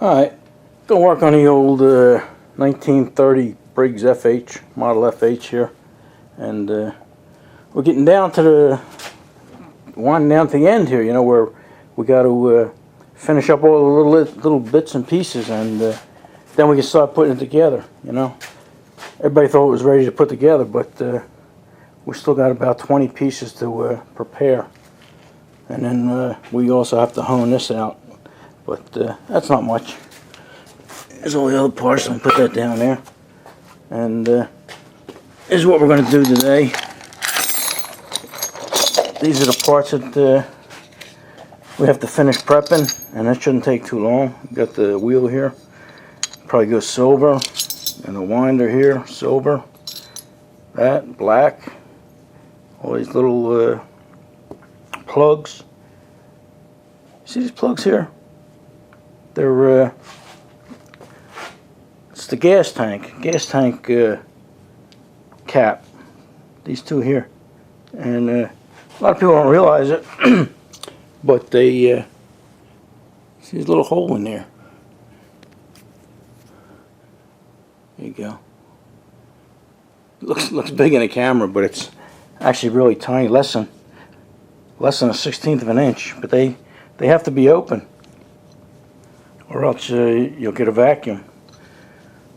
Alright, gonna work on the old 1930 Briggs FH, model FH here, and we're getting down to the winding down to the end here, you know, where we got to finish up all the little bits and pieces, and then we can start putting it together, you know. Everybody thought it was ready to put together, but we still got about 20 pieces to prepare, and then we also have to hone this out. But that's not much. There's all the other parts. I'm going to put that down there. And this is what we're going to do today. These are the parts that we have to finish prepping, and that shouldn't take too long. We've got the wheel here. Probably go silver. And the winder here, silver. That, black. All these little plugs. See these plugs here? They're it's the gas tank cap, these two here, and a lot of people don't realize it, but they see this little hole in there. There you go. Looks big in the camera, but it's actually really tiny, less than a 1/16 of an inch. But they have to be open, or else you'll get a vacuum.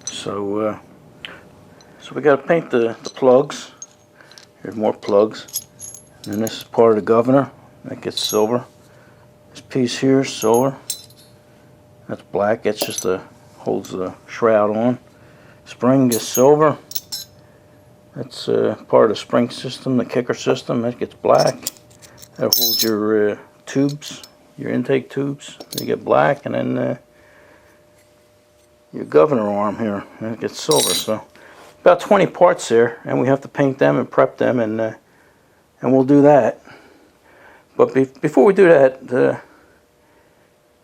So we got to paint the plugs. Here's more plugs. And then this is part of the governor. That gets silver. This piece here is silver. That's black. That's just holds the shroud on. Spring is silver. That's part of the spring system, the kicker system. That gets black. That holds your tubes, your intake tubes. They get black, and then your governor arm here, and it gets silver. So about 20 parts there, and we have to paint them and prep them, and we'll do that. But before we do that,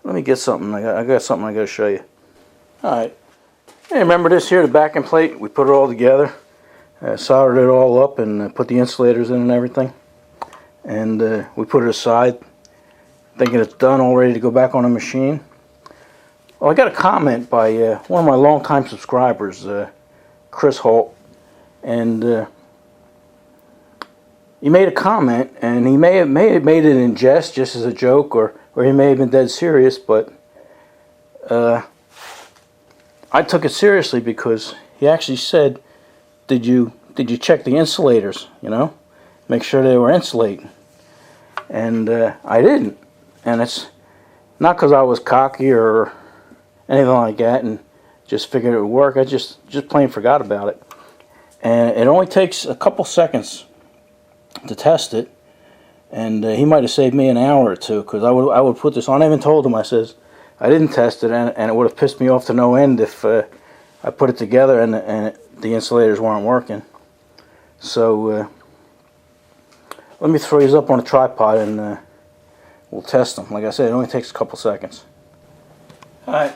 let me get something. I got something I got to show you. All right. Hey, remember this here, the backing plate? We put it all together, soldered it all up, and put the insulators in and everything. And we put it aside, thinking it's done, all ready to go back on the machine. Well, I got a comment by one of my longtime subscribers, Chris Holt, and he made a comment, and he may have made it in jest, just as a joke, or he may have been dead serious, but I took it seriously because he actually said, "Did you check the insulators? You know, make sure they were insulating." And I didn't, and it's not because I was cocky or anything like that and just figured it would work. I just plain forgot about it. And it only takes a couple seconds to test it, and he might have saved me an hour or two, because I would put this on. I even told him, I says I didn't test it, and it would have pissed me off to no end if I put it together and the insulators weren't working. So let me throw these up on a tripod, and we'll test them. Like I said, it only takes a couple seconds. Alright,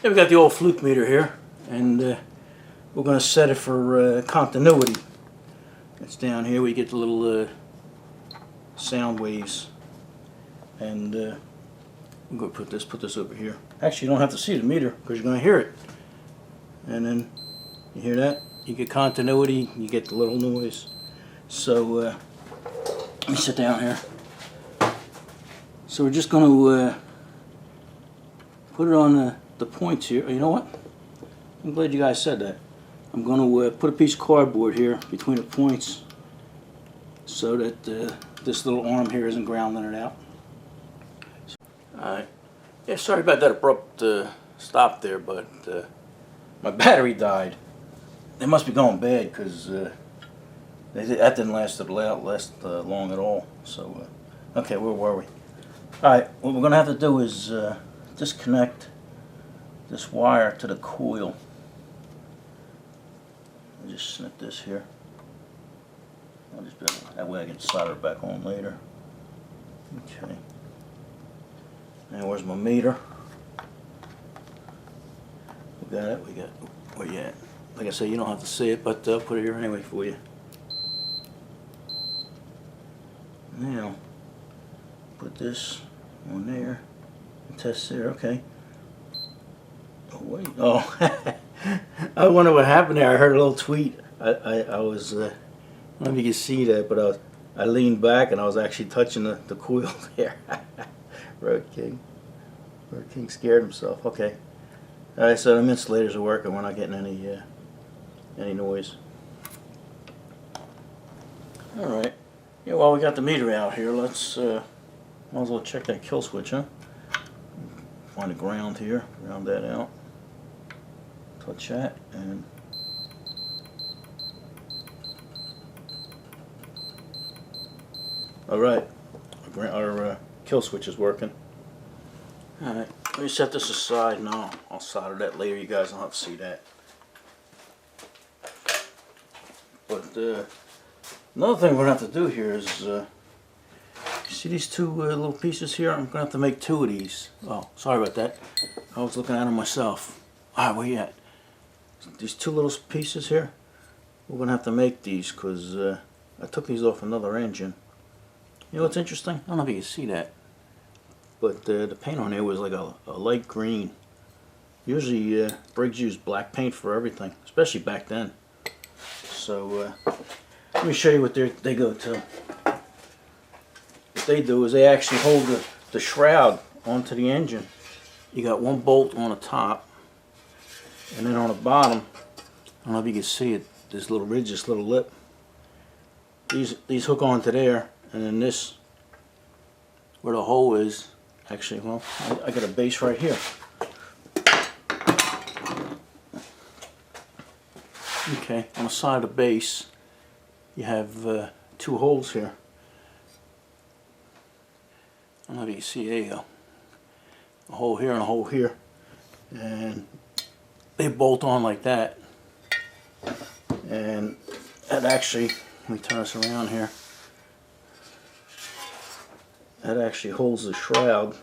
we got the old fluke meter here, and we're going to set it for continuity. It's down here where you get the little sound waves, and I'm going to put this over here. Actually, you don't have to see the meter because you're going to hear it. And then you hear that? You get continuity, you get the little noise. So let me sit down here. So we're just going to put it on the points here. You know what? I'm glad you guys said that. I'm going to put a piece of cardboard here between the points so that this little arm here isn't grounding it out. Alright. Yeah, sorry about that abrupt stop there, but my battery died. They must be going bad, because that didn't last long at all. So, okay, where were we? Alright, what we're going to have to do is disconnect this wire to the coil. I'll just snip this here. That way I can solder it back on later. Okay. Now where's my meter? We got it. We got. Where you at? Like I say, you don't have to see it, but I'll put it here anyway for you. Now, put this on there, and test there, okay. Wait. Oh, I wonder what happened there. I heard a little tweet. I was, I don't know if you can see that, but I leaned back and I was actually touching the coil there. Road King. Road King scared himself. Okay. Alright, so them insulators are working. We're not getting any noise. Alright. Yeah, while we got the meter out here, let's might as well check that kill switch, huh? Find a ground here, ground that out. Touch that, and alright, our kill switch is working. Alright, let me set this aside now. I'll solder that later, you guys don't have to see that. But another thing we're going to have to do here is, you see these two little pieces here? I'm going to have to make two of these. Oh, sorry about that. I was looking at them myself. Alright, where you at? These two little pieces here, we're going to have to make these because I took these off another engine. You know what's interesting? I don't know if you can see that, but the paint on here was like a light green. Usually Briggs used black paint for everything, especially back then. So let me show you what they go to. What they do is they actually hold the shroud onto the engine. You got one bolt on the top, and then on the bottom, I don't know if you can see it, this little ridge, this little lip. These hook onto there, and then this, where the hole is, actually, well, I got a base right here. Okay, on the side of the base, you have two holes here. I don't know if you can see, there you go. A hole here and a hole here. And they bolt on like that. And that actually, let me turn this around here. That actually holds the shroud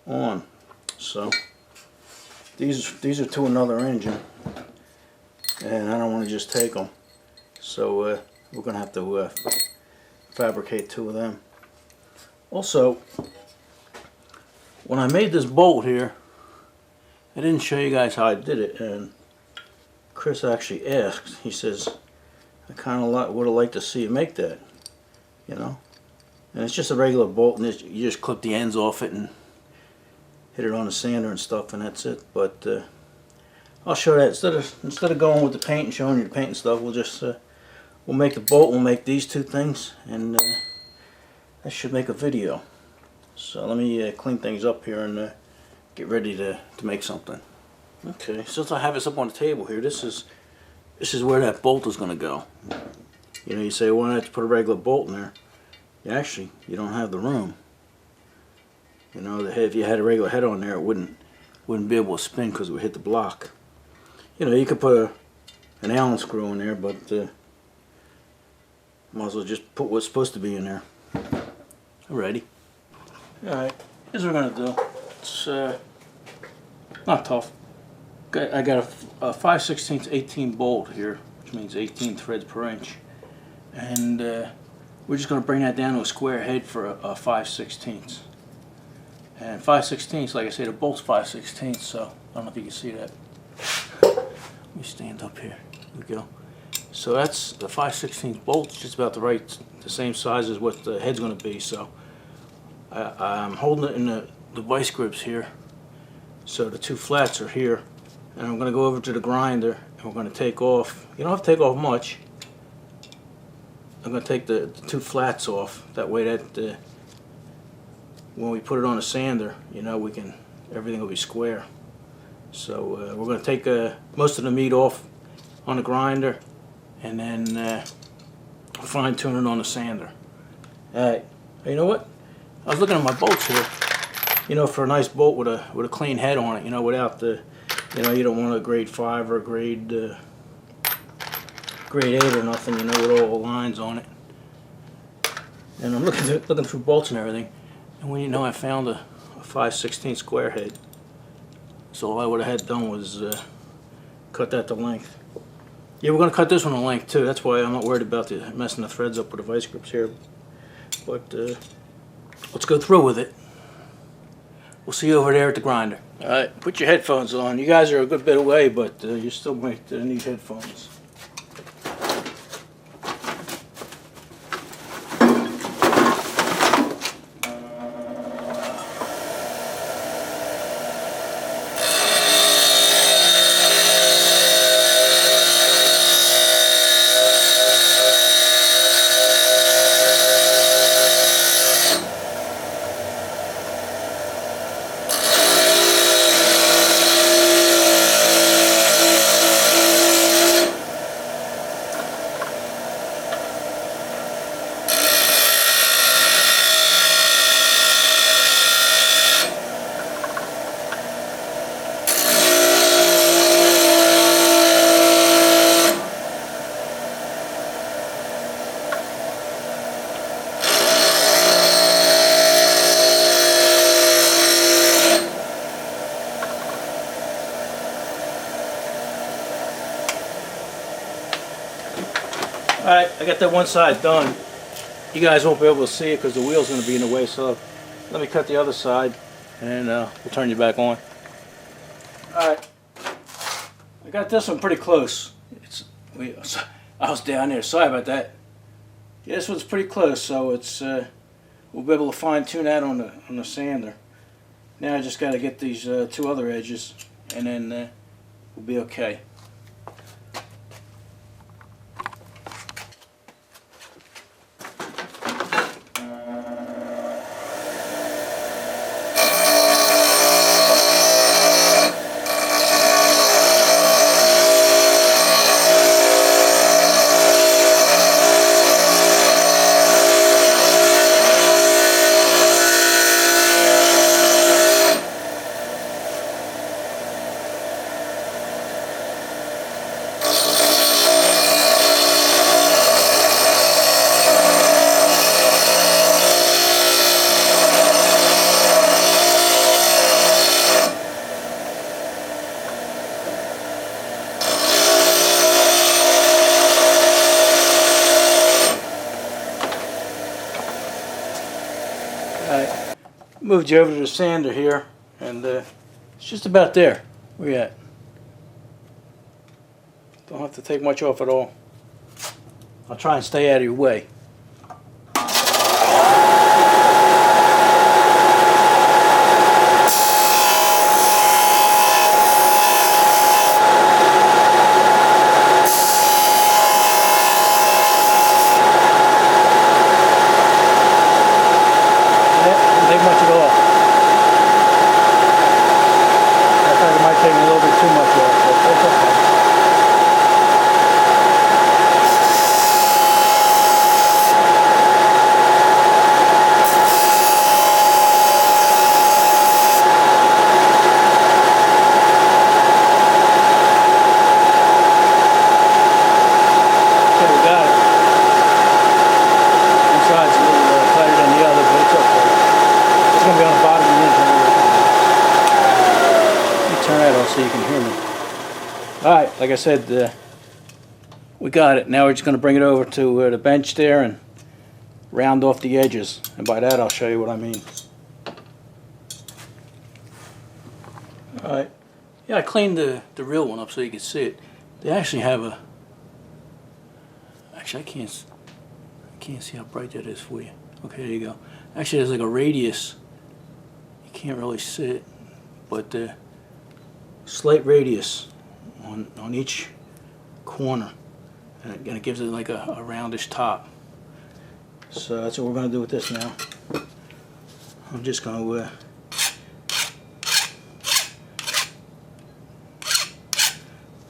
on. So these are to another engine, and I don't want to just take them. So we're going to have to fabricate two of them. Also, when I made this bolt here, I didn't show you guys how I did it, and Chris actually asked. He says, I kind of would have liked to see you make that, you know. And it's just a regular bolt, and you just clip the ends off it and hit it on the sander and stuff, and that's it. But I'll show that instead of going with the paint and showing you the paint and stuff. We'll just we'll make the bolt. We'll make these two things, and that should make a video. So let me clean things up here and get ready to make something. Okay, since I have this up on the table here, this is where that bolt is going to go. You know, you say, why not put a regular bolt in there? Actually, you don't have the room. You know, the head, if you had a regular head on there, it wouldn't be able to spin because it would hit the block. You know, you could put an Allen screw in there, but might as well just put what's supposed to be in there. Alrighty. Alright, here's what we're going to do. It's not tough. I got a 5/16 18 bolt here, which means 18 threads per inch. And we're just going to bring that down to a square head for a 5/16. And 5/16, like I said, the bolt's 5/16, so I don't know if you can see that. Let me stand up here. Here we go. So that's the 5/16 bolt, just about the same size as what the head's going to be. So I'm holding it in the vice grips here. So the two flats are here, and I'm going to go over to the grinder, and we're going to take off. You don't have to take off much. I'm going to take the two flats off. That way that when we put it on a sander, you know, everything will be square. So we're going to take most of the meat off on the grinder, and then fine tune it on the sander. Alright, you know what? I was looking at my bolts here. You know, for a nice bolt with a clean head on it, you know, without the, you know, you don't want a grade 5 or a grade 8 or nothing, you know, with all the lines on it. And I'm looking through bolts and everything, and when you know, I found a 5/16 square head. So all I would have had done was cut that to length. Yeah, we're going to cut this one to length too. That's why I'm not worried about messing the threads up with the vice grips here. But let's go through with it. we'll see you over there at the grinder. All right, put your headphones on. You guys are a good bit away, but you still might need headphones. Alright, I got that one side done. You guys won't be able to see it because the wheel's going to be in the way, so let me cut the other side and we'll turn you back on. Alright, I got this one pretty close. I was down there, sorry about that. Yeah, this one's pretty close, so it's we'll be able to fine tune that on the sander. Now I just got to get these two other edges and then we'll be okay. Alright, moved you over to the sander here, and it's just about there. Where you at? Don't have to take much off at all. I'll try and stay out of your way. Much at all. I thought it might take me a little bit too much off, but that's okay. Okay, we got it. One side's a little tighter than the other, but it's okay. It's going to be on the bottom of the engine. Let me turn that off so you can hear me. Alright, like I said, we got it. Now we're just going to bring it over to the bench there and round off the edges. And by that I'll show you what I mean. Alright. Yeah, I cleaned the real one up so you can see it. They actually have a... Actually, I can't see how bright that is for you. Okay, there you go. Actually, there's like a radius. You can't really see it, but the slight radius on each corner, and it gives it like a roundish top. So that's what we're going to do with this now. I'm just going to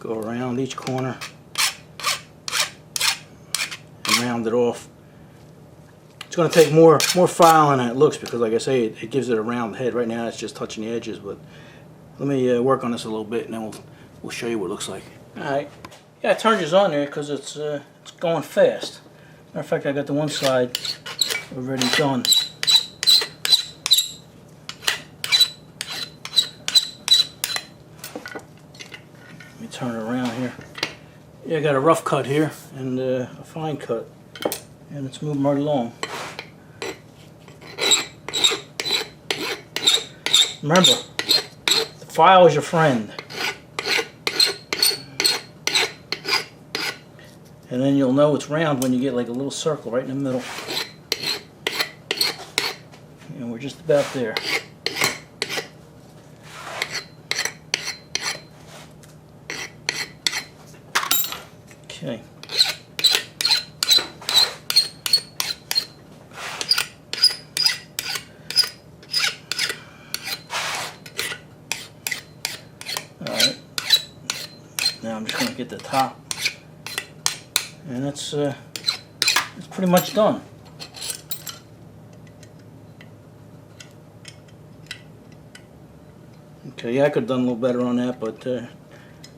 go around each corner and round it off. It's going to take more filing than it looks because, like I say, it gives it a round head. Right now it's just touching the edges, but let me work on this a little bit and then we'll show you what it looks like. Alright, yeah, I turned yours on there because it's going fast. Matter of fact, I got the one side already done. Let me turn it around here. Yeah, I got a rough cut here and a fine cut, and it's moving right along. Remember, the file is your friend. And then you'll know it's round when you get like a little circle right in the middle. And we're just about there. Okay. Alright. Now I'm just going to get the top. And it's pretty much done. Okay, yeah, I could have done a little better on that, but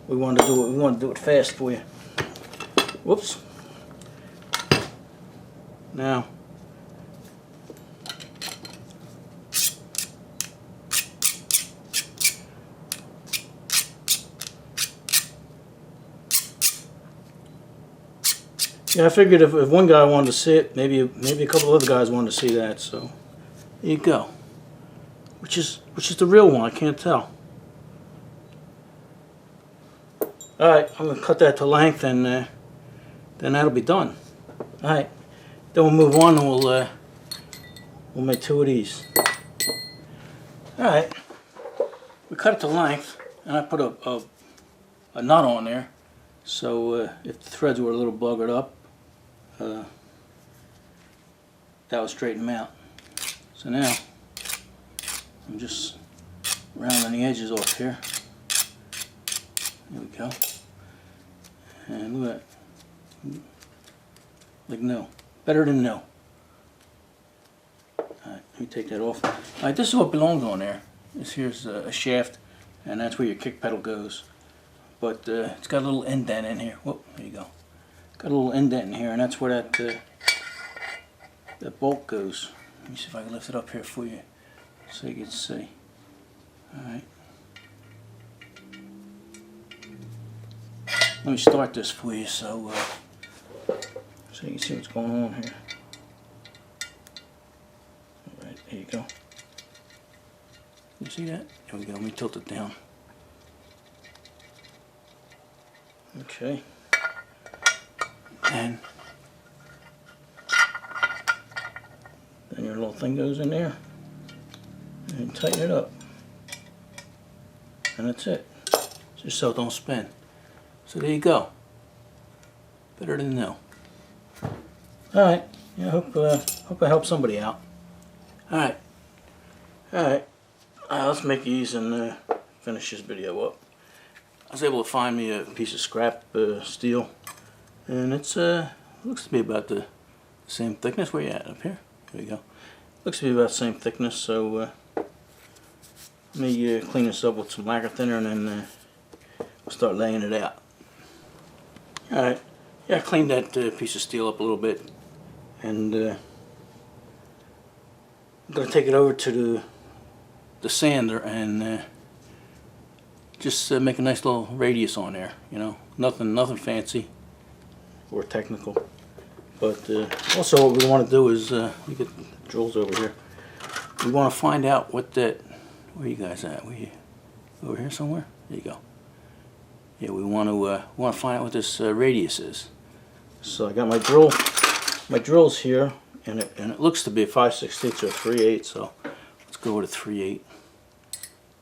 we wanted to do it fast for you. Whoops. Now, yeah, I figured if one guy wanted to see it, maybe a couple other guys wanted to see that. So there you go. Which is the real one? I can't tell. All right, I'm gonna cut that to length, and then that'll be done. All right, then we'll move on, and we'll make two of these. All right, we cut it to length, and I put a knot on there, so if the threads were a little buggered up, that would straighten them out. So now I'm just rounding the edges off here. There we go. And look at that. Like new. Better than new. Alright, let me take that off. Alright, this is what belongs on there. This here's a shaft, and that's where your kick pedal goes. But it's got a little indent in here. Whoop, there you go. Got a little indent in here, and that's where that bolt goes. Let me see if I can lift it up here for you so you can see. Alright. Let me start this for you so you can see what's going on here. Alright, there you go. You see that? There we go. Let me tilt it down. Okay. And then your little thing goes in there and tighten it up. And that's it. Just so it don't spin. So there you go. Better than new. Alright. Yeah, hope I helped somebody out. Alright. Alright. Let's make these and finish this video up. I was able to find me a piece of scrap steel. And it's looks to be about the same thickness. Where you at? Up here? There you go. Looks to be about the same thickness, so let me clean this up with some lacquer thinner, and then we'll start laying it out. Alright, yeah, I cleaned that piece of steel up a little bit, and I'm going to take it over to the sander and just make a nice little radius on there, you know, nothing fancy or technical. But also what we want to do is, we get drills over here. We want to find out what that, where you guys at? Over here somewhere? There you go. Yeah, we want to find out what this radius is. So I got my drills here, and it looks to be a 5/16 or 3/8. So let's go with a 3/8,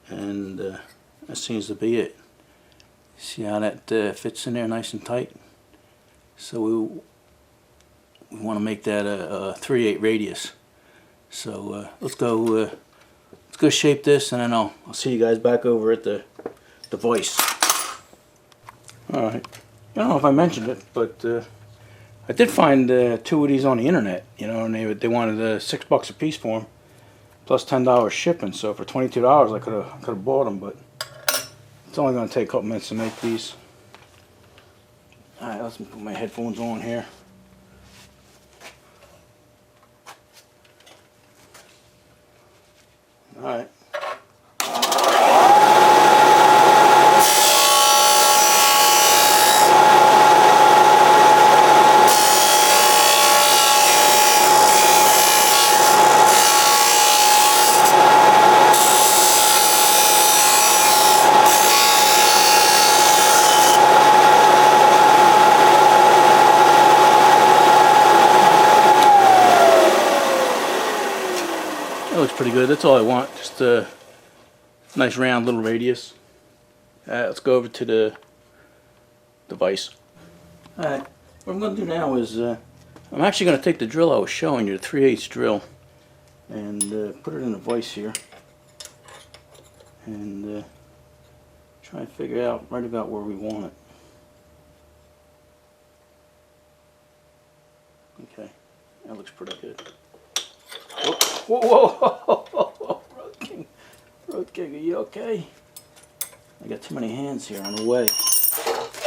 and that seems to be it. See how that fits in there nice and tight. So we want to make that a 3/8 radius. So let's go shape this, and then I'll see you guys back over at the voice. Alright, I don't know if I mentioned it, but I did find two of these on the internet, you know, and they wanted $6 a piece for them, plus $10 shipping. So for $22, I could have bought them, but it's only going to take a couple minutes to make these. Alright, let's put my headphones on here. Alright. pretty good. That's all I want. Just a nice round little radius. Let's go over to the device. Alright, what I'm going to do now is I'm actually going to take the drill I was showing you, the 3/8 drill, and put it in a vise here and try and figure out right about where we want it. Okay, that looks pretty good. Whoa, whoa, whoa, Road King, are you okay? I got too many hands here on the way.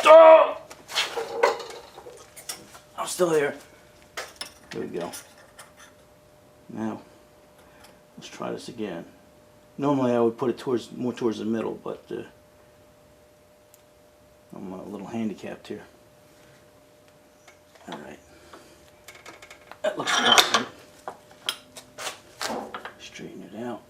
Oh! I'm still here. There we go. Now, let's try this again. Normally I would put it more towards the middle, but I'm a little handicapped here. Alright. That looks good. Straighten it out.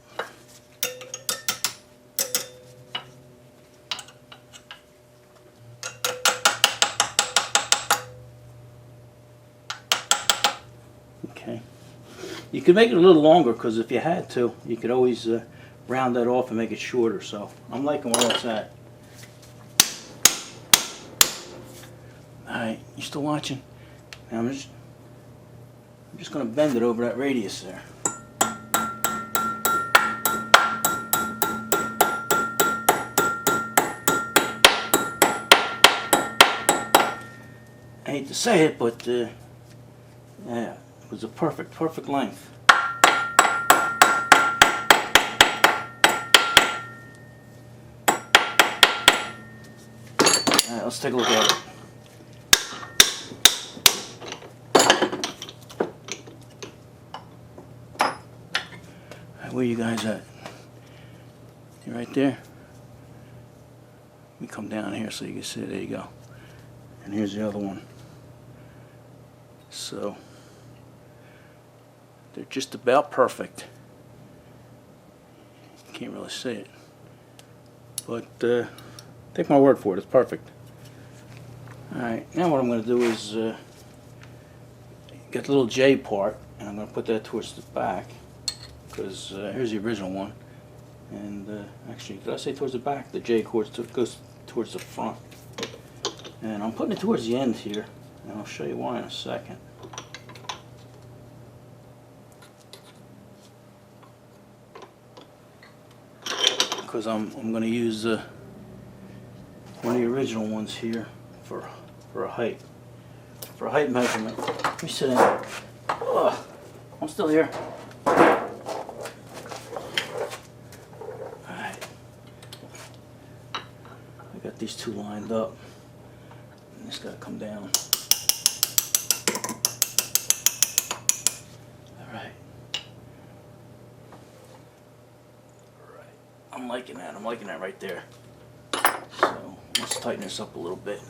Okay. You could make it a little longer, because if you had to, you could always round that off and make it shorter. So I'm liking where it's at. Alright, you still watching? Now I'm just going to bend it over that radius there. I hate to say it, but yeah, it was a perfect length. Alright, let's take a look at it. Alright, where you guys at? You right there? Let me come down here so you can see. There you go. And here's the other one. So they're just about perfect. You can't really see it, but take my word for it, it's perfect. Alright, now what I'm going to do is get the little J part, and I'm going to put that towards the back, because here's the original one. And actually, did I say towards the back? The J goes towards the front. And I'm putting it towards the end here, and I'll show you why in a second. Because I'm going to use one of the original ones here for a height measurement. Let me sit down. Ugh, I'm still here. Alright. I got these two lined up. And it's got to come down. Alright. I'm liking that. I'm liking that right there. So let's tighten this up a little bit.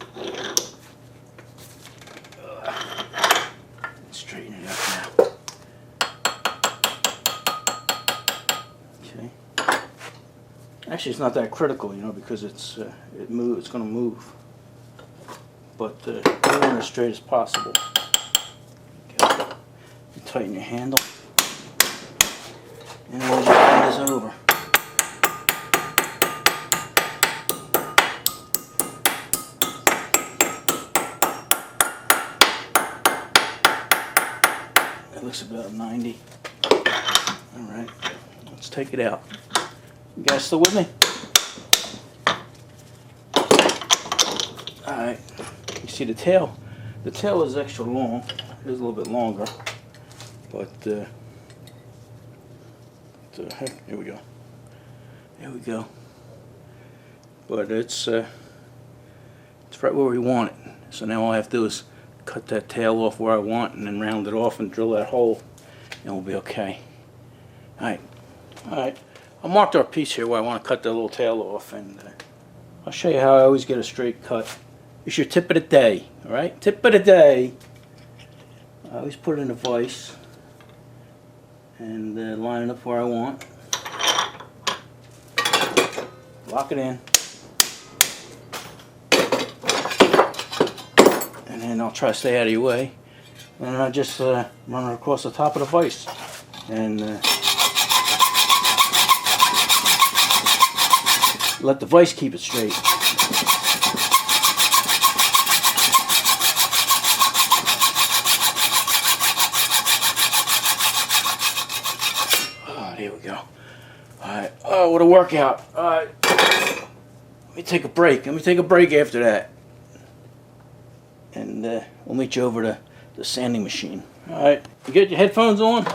Straighten it up now. Okay. Actually, it's not that critical, you know, because it's going to move. But you want it as straight as possible. Okay. You tighten your handle, and then we'll just bend this over. That looks about 90. Alright, let's take it out. You guys still with me? Alright, you see the tail? The tail is extra long. It is a little bit longer. But, here we go. There we go. But it's right where we want it. So now all I have to do is cut that tail off where I want, and then round it off and drill that hole, and we'll be okay. Alright, I marked our piece here where I want to cut that little tail off, and I'll show you how I always get a straight cut. It's your tip of the day, alright? Tip of the day. I always put it in a vise and line it up where I want. Lock it in. And then I'll try to stay out of your way. And then I just run it across the top of the vise. And let the vise keep it straight. Oh, there we go. Alright, oh, what a workout. Alright, let me take a break. Let me take a break after that. And we'll meet you over to the sanding machine. Alright, you get your headphones on?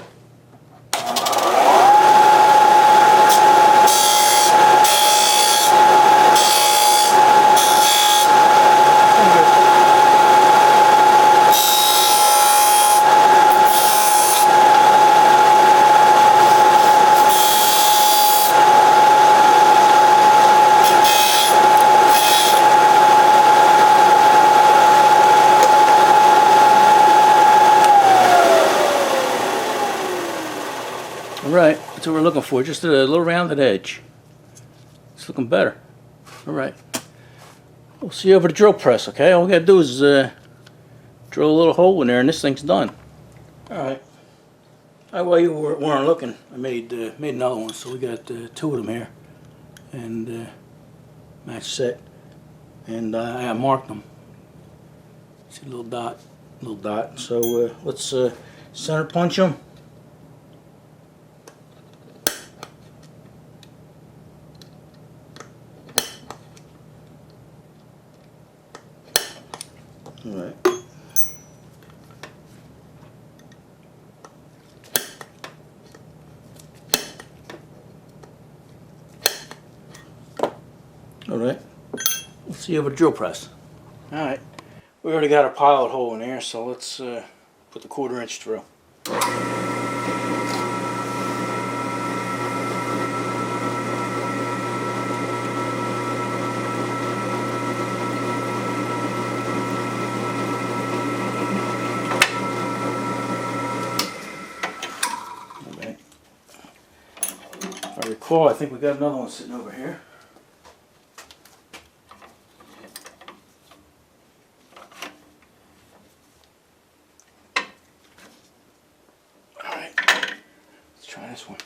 Alright, that's what we're looking for, just a little rounded edge. It's looking better. Alright. We'll see you over the drill press, okay? All we gotta do is drill a little hole in there and this thing's done. Alright. While you weren't looking, I made another one, so we got 2 of them here. And match set. And I marked them. See a little dot. So let's center punch them. Alright. Alright. We'll see you over the drill press. Alright. We already got our pilot hole in there, so let's put the 1/4 inch through. If I recall, I think we got another one sitting over here. Alright, let's try this one.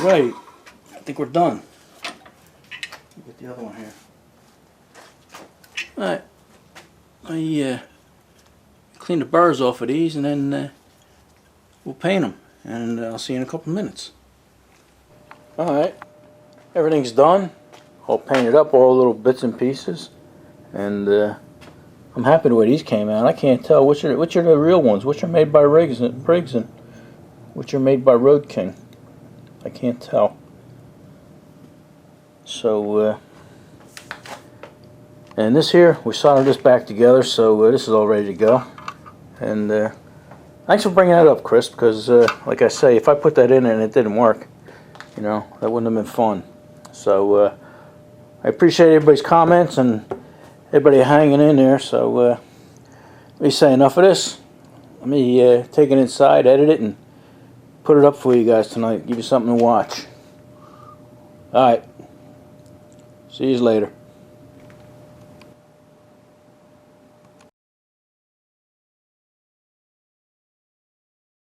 Right, I think we're done. Get the other one here. Alright, I clean the burrs off of these and then we'll paint them. And I'll see you in a couple minutes. Alright, everything's done. All painted up, all little bits and pieces. And I'm happy the way these came out. I can't tell which are the real ones, which are made by Briggs and which are made by Road King. I can't tell. So, and this here, we soldered this back together, so this is all ready to go. And thanks for bringing that up, Chris, because like I say, if I put that in and it didn't work, you know, that wouldn't have been fun. So, I appreciate everybody's comments and everybody hanging in there. So, let me say enough of this. Let me take it inside, edit it, and put it up for you guys tonight. Give you something to watch. Alright. See you later.